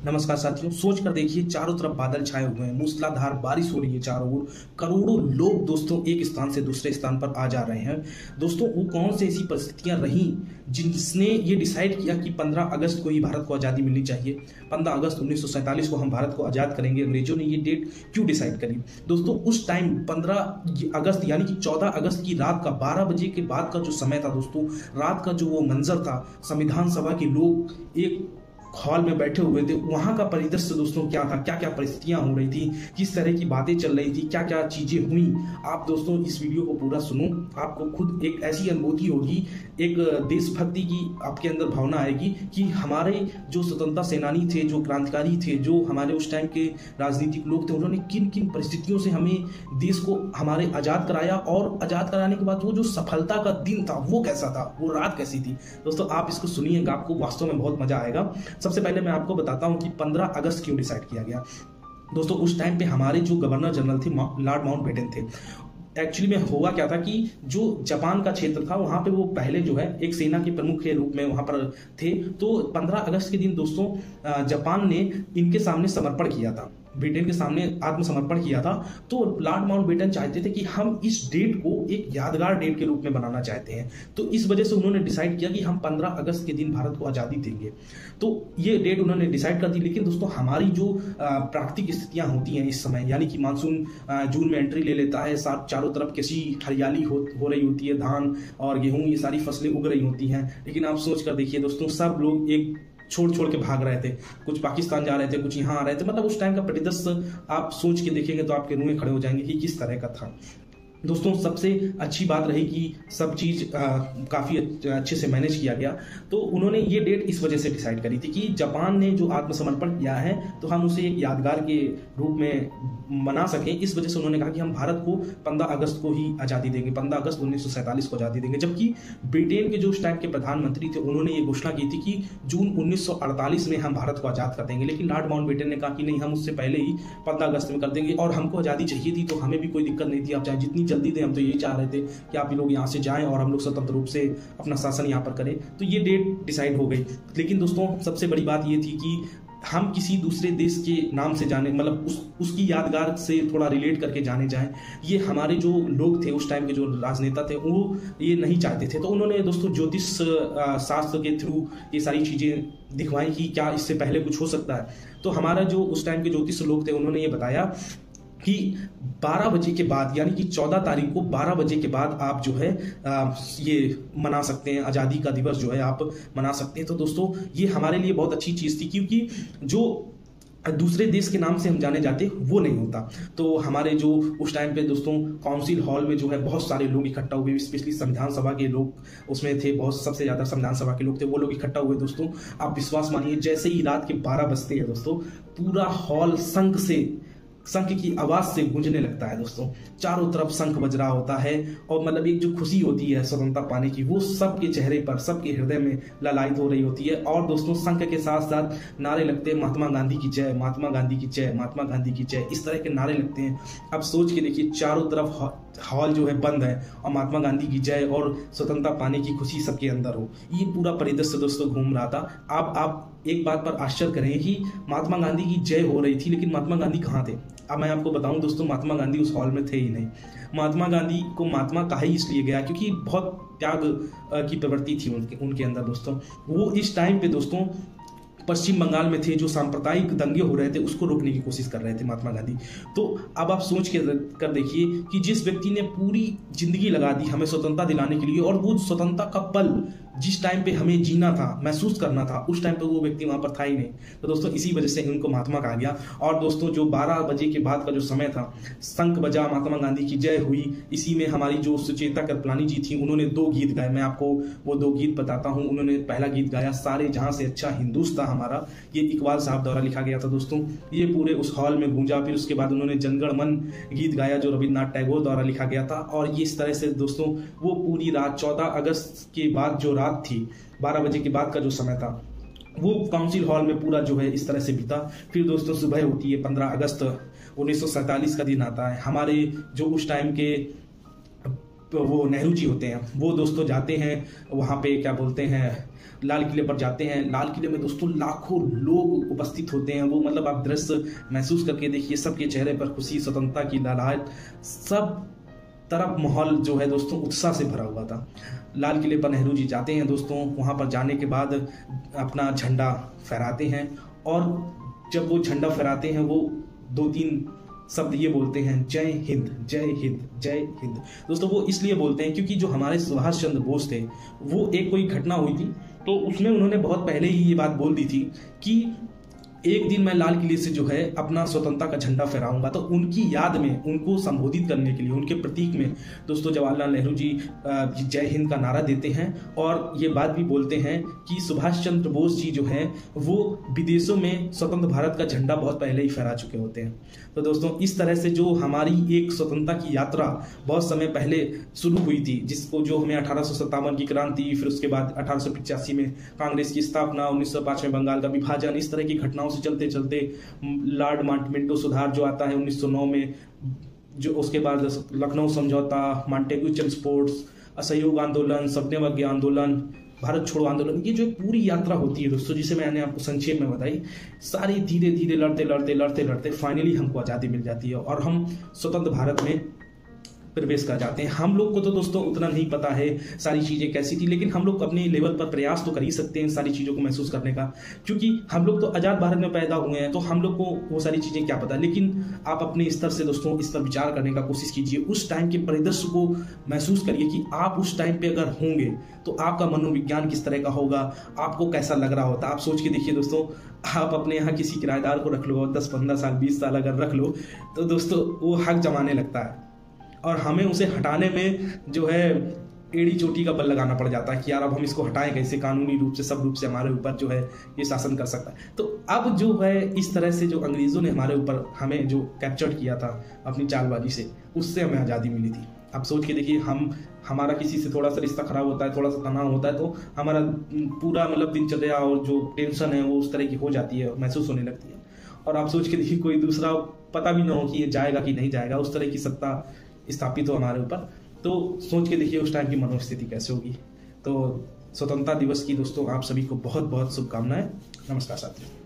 नमस्कार साथियों, सोच कर देखिए चारों तरफ बादल छाए हुए हैं, मूसलाधार बारिश हो रही है चारों ओर। करोड़ों लोग दोस्तों एक स्थान से दूसरे स्थान पर आ जा रहे हैं। दोस्तों वो कौन सी ऐसी परिस्थितियां रहीं जिसने ये डिसाइड किया कि 15 अगस्त को ही भारत को आज़ादी मिलनी चाहिए। 15 अगस्त 1947 को हम भारत को आज़ाद करेंगे। अंग्रेजों ने ये डेट क्यों डिसाइड करी? दोस्तों उस टाइम 15 अगस्त यानी कि 14 अगस्त की रात का 12 बजे के बाद का जो समय था दोस्तों, रात का जो वो मंजर था, संविधान सभा के लोग एक हॉल में बैठे हुए थे। वहां का परिदृश्य दोस्तों क्या था, क्या क्या परिस्थितियां हो रही थी, किस तरह की बातें चल रही थी, क्या क्या चीजें हुई। आप दोस्तों इस वीडियो को पूरा सुनो, आपको खुद एक ऐसी अनुभूति होगी, एक देशभक्ति की आपके अंदर भावना आएगी कि हमारे जो स्वतंत्रता सेनानी थे, जो क्रांतिकारी थे, जो हमारे उस टाइम के राजनीतिक लोग थे, उन्होंने किन किन परिस्थितियों से हमें देश को हमारे आजाद कराया, और आजाद कराने के बाद वो जो सफलता का दिन था वो कैसा था, वो रात कैसी थी। दोस्तों आप इसको सुनिएगा, आपको वास्तव में बहुत मजा आएगा। सबसे पहले मैं आपको बताता हूं कि 15 अगस्त क्यों डिसाइड किया गया। दोस्तों उस टाइम पे हमारे जो गवर्नर जनरल थे लॉर्ड माउंटबेटन थे। एक्चुअली में हुआ क्या था कि जो जापान का क्षेत्र था वहां पे वो पहले जो है एक सेना के प्रमुख के रूप में वहां पर थे। तो 15 अगस्त के दिन दोस्तों जापान ने इनके सामने समर्पण किया था, ब्रिटेन के सामने आत्मसमर्पण किया था। तो लॉर्ड माउंटबेटन चाहते थे कि हम इस डेट को एक यादगार डेट के रूप में बनाना चाहते हैं। तो इस वजह से उन्होंने डिसाइड किया कि हम 15 अगस्त के दिन भारत को आज़ादी देंगे। तो ये डेट उन्होंने डिसाइड कर दी। लेकिन दोस्तों हमारी जो प्राकृतिक स्थितियां होती हैं इस समय, यानी कि मानसून जून में एंट्री ले लेता है, चारों तरफ कैसी हरियाली हो रही होती है, धान और गेहूं ये सारी फसलें उग रही होती हैं। लेकिन आप सोच कर देखिए दोस्तों, सब लोग एक छोड़ के भाग रहे थे। कुछ पाकिस्तान जा रहे थे, कुछ यहाँ आ रहे थे। मतलब उस टाइम का परिदृश्य आप सोच के देखेंगे तो आपके रूहें खड़े हो जाएंगे कि किस तरह का था। दोस्तों सबसे अच्छी बात रही कि सब चीज़ काफ़ी अच्छे से मैनेज किया गया। तो उन्होंने ये डेट इस वजह से डिसाइड करी थी कि जापान ने जो आत्मसमर्पण किया है तो हम उसे एक यादगार के रूप में मना सकें। इस वजह से उन्होंने कहा कि हम भारत को 15 अगस्त को ही आज़ादी देंगे, 15 अगस्त 1947 को आज़ादी देंगे। जबकि ब्रिटेन के जो उस टाइम के प्रधानमंत्री थे उन्होंने ये घोषणा की थी कि जून 1948 में हम भारत को आज़ाद कर देंगे। लेकिन लॉर्ड माउंटबेटन ने कहा कि नहीं, हम उससे पहले ही 15 अगस्त में कर देंगे, और हमको आज़ादी चाहिए थी तो हमें भी कोई दिक्कत नहीं थी, आप चाहे जितनी जल्दी दें। हम तो यही चाह रहे थे कि आप लोग यहाँ से जाएं और हम लोग स्वतंत्र रूप से अपना शासन यहाँ पर करें। तो ये डेट डिसाइड हो गई। लेकिन दोस्तों सबसे बड़ी बात ये थी कि हम किसी दूसरे देश के नाम से जाने, मतलब उसकी यादगार से थोड़ा रिलेट करके जाने जाएं, ये हमारे जो लोग थे उस टाइम के जो राजनेता थे वो ये नहीं चाहते थे। तो उन्होंने दोस्तों ज्योतिष शास्त्र के थ्रू ये सारी चीज़ें दिखवाई कि क्या इससे पहले कुछ हो सकता है। तो हमारा जो उस टाइम के ज्योतिष लोग थे उन्होंने ये बताया कि 12 बजे के बाद, यानी कि 14 तारीख को 12 बजे के बाद आप जो है ये मना सकते हैं, आज़ादी का दिवस जो है आप मना सकते हैं। तो दोस्तों ये हमारे लिए बहुत अच्छी चीज़ थी, क्योंकि जो दूसरे देश के नाम से हम जाने जाते वो नहीं होता। तो हमारे जो उस टाइम पे दोस्तों काउंसिल हॉल में जो है बहुत सारे लोग इकट्ठा हुए, स्पेशली संविधान सभा के लोग उसमें थे, बहुत सबसे ज़्यादा संविधान सभा के लोग थे, वो लोग इकट्ठा हुए। दोस्तों आप विश्वास मानिए, जैसे ही रात के 12 बजते हैं दोस्तों पूरा हॉल शंख की आवाज से गूंजने लगता है। दोस्तों चारों तरफ शंख बज रहा होता है, और मतलब एक जो खुशी होती है स्वतंत्रता पाने की वो सबके चेहरे पर, सबके हृदय में ललायित हो रही होती है। और दोस्तों शंख के साथ साथ नारे लगते हैं, महात्मा गांधी की जय, महात्मा गांधी की जय, महात्मा गांधी की जय, इस तरह के नारे लगते हैं। अब सोच के देखिए चारों तरफ हॉल जो है बंद है और महात्मा गांधी की जय और स्वतंत्रता पाने की खुशी सबके अंदर हो, ये पूरा परिदृश्य दोस्तों घूम रहा था। आप एक बात पर आश्चर्य करें कि महात्मा गांधी की जय हो रही थी, लेकिन महात्मा गांधी कहाँ थे? अब मैं आपको बताऊं दोस्तों, महात्मा गांधी उस हॉल में थे ही नहीं। महात्मा गांधी को महात्मा कहा ही इसलिए गया क्योंकि बहुत त्याग की प्रवृत्ति थी उनके अंदर। दोस्तों वो इस टाइम पे दोस्तों पश्चिम बंगाल में थे, जो सांप्रदायिक दंगे हो रहे थे उसको रोकने की कोशिश कर रहे थे महात्मा गांधी। तो अब आप सोच के कर देखिए कि जिस व्यक्ति ने पूरी जिंदगी लगा दी हमें स्वतंत्रता दिलाने के लिए, और वो स्वतंत्रता का पल जिस टाइम पे हमें जीना था, महसूस करना था, उस टाइम पे वो व्यक्ति वहां पर था ही नहीं। तो दोस्तों इसी वजह से उनको महात्मा कहा गया। और दोस्तों जो 12 बजे के बाद का जो समय था, शंख बजा, महात्मा गांधी की जय हुई, इसी में हमारी जो सुचेता कृपलानी जी थी उन्होंने 2 गीत गाए। मैं आपको वो 2 गीत बताता हूँ। उन्होंने पहला गीत गाया सारे जहां से अच्छा हिंदुस्तान हमारा, ये इकबाल साहब द्वारा लिखा गया था। दोस्तों ये पूरे उस हॉल में गूंजा। फिर उसके बाद उन्होंने जनगण मन गीत गाया जो रविन्द्रनाथ टैगोर द्वारा लिखा गया था। और ये इस तरह से दोस्तों वो पूरी रात 14 अगस्त के बाद जो रात थी, 12 बजे के बाद का जो समय था, वो काउंसिल हॉल में पूरा जो है इस तरह से बीता। फिर दोस्तों सुबह होती है, 15 अगस्त 1947 का दिन आता है। हमारे जो उस टाइम के वो नेहरू जी होते हैं, वो दोस्तों जाते हैं वहाँ पे, क्या बोलते हैं, लाल किले पर जाते हैं। लाल किले में दोस्तों लाखों लोग उपस्थित होते हैं। वो मतलब आप दृश्य महसूस करके देखिए, सबके चेहरे पर खुशी, स्वतंत्रता की लहराहट, सब तरफ माहौल जो है दोस्तों उत्साह से भरा हुआ था। लाल किले पर नेहरू जी जाते हैं दोस्तों, वहाँ पर जाने के बाद अपना झंडा फहराते हैं, और जब वो झंडा फहराते हैं वो 2-3 शब्द ये बोलते हैं, जय हिंद, जय हिंद, जय हिंद। दोस्तों वो इसलिए बोलते हैं क्योंकि जो हमारे सुभाष चंद्र बोस थे, वो एक कोई घटना हुई थी, तो उसमें उन्होंने बहुत पहले ही ये बात बोल दी थी कि एक दिन मैं लाल किले से जो है अपना स्वतंत्रता का झंडा फहराऊंगा। तो उनकी याद में, उनको संबोधित करने के लिए, उनके प्रतीक में दोस्तों जवाहरलाल नेहरू जी जय हिंद का नारा देते हैं, और ये बात भी बोलते हैं कि सुभाष चंद्र बोस जी जो हैं वो विदेशों में स्वतंत्र भारत का झंडा बहुत पहले ही फहरा चुके होते हैं। तो दोस्तों इस तरह से जो हमारी एक स्वतंत्रता की यात्रा बहुत समय पहले शुरू हुई थी, जिसको जो हमें 1857 की क्रांति, फिर उसके बाद 1885 में कांग्रेस की स्थापना, 1905 में बंगाल का विभाजन, इस तरह की घटनाओं से चलते चलते लॉर्ड माउंटबेटन सुधार जो आता है 1909 में, जो उसके बाद लखनऊ समझौता, मॉन्टेग्यू चर्च, असहयोग आंदोलन, सपनेवज्ञ आंदोलन, भारत छोड़ो आंदोलन, ये जो पूरी यात्रा होती है दोस्तों, जिसे मैंने आपको संक्षेप में बताई, सारी धीरे धीरे लड़ते फाइनली हमको आज़ादी मिल जाती है और हम स्वतंत्र भारत में प्रवेश कर जाते हैं। हम लोग को तो दोस्तों उतना नहीं पता है सारी चीज़ें कैसी थी, लेकिन हम लोग अपने लेवल पर प्रयास तो कर ही सकते हैं सारी चीज़ों को महसूस करने का, क्योंकि हम लोग तो आज़ाद भारत में पैदा हुए हैं, तो हम लोग को वो सारी चीज़ें क्या पता। लेकिन आप अपने स्तर से दोस्तों इस पर विचार करने का कोशिश कीजिए, उस टाइम के परिदृश्य को महसूस करिए कि आप उस टाइम पे अगर होंगे तो आपका मनोविज्ञान किस तरह का होगा, आपको कैसा लग रहा होता। आप सोच के देखिए दोस्तों, आप अपने यहाँ किसी किराएदार को रख लो, 10-15 साल 20 साल अगर रख लो, तो दोस्तों वो हक जमाने लगता है, और हमें उसे हटाने में जो है एड़ी चोटी का बल लगाना पड़ जाता है कि यार अब हम इसको हटाएं कैसे, कानूनी रूप से, सब रूप से हमारे ऊपर जो है ये शासन कर सकता है। तो अब जो है इस तरह से जो अंग्रेज़ों ने हमारे ऊपर हमें जो कैप्चर किया था अपनी चालबाजी से, उससे हमें आज़ादी मिली थी। आप सोच के देखिए, हमारा किसी से थोड़ा सा रिश्ता खराब होता है, थोड़ा सा तनाव होता है, तो हमारा पूरा मतलब दिनचर्या और जो टेंशन है वो उस तरह की हो जाती है, महसूस होने लगती है। और आप सोच के देखिए, कोई दूसरा पता भी ना हो कि ये जाएगा कि नहीं जाएगा, उस तरह की सत्ता स्थापित हो हमारे ऊपर, तो सोच के देखिए उस टाइम की मनोस्थिति कैसे होगी। तो स्वतंत्रता दिवस की दोस्तों आप सभी को बहुत बहुत शुभकामनाएं। नमस्कार साथियों।